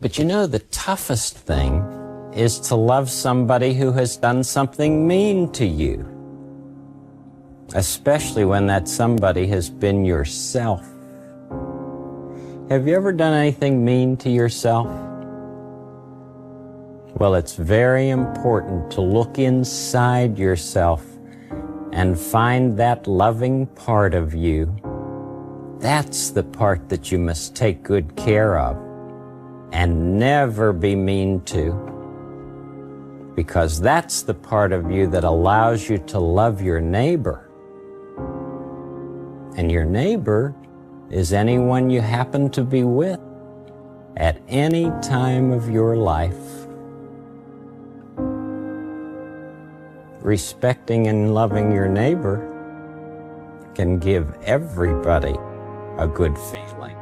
But you know, the toughest thing is to love somebody who has done something mean to you, especially when that somebody has been yourself. Have you ever done anything mean to yourself? Well, it's very important to look inside yourself and find that loving part of you. That's the part that you must take good care of and never be mean to, because that's the part of you that allows you to love your neighbor. And your neighbor is anyone you happen to be with at any time of your life. Respecting and loving your neighbor can give everybody a good feeling.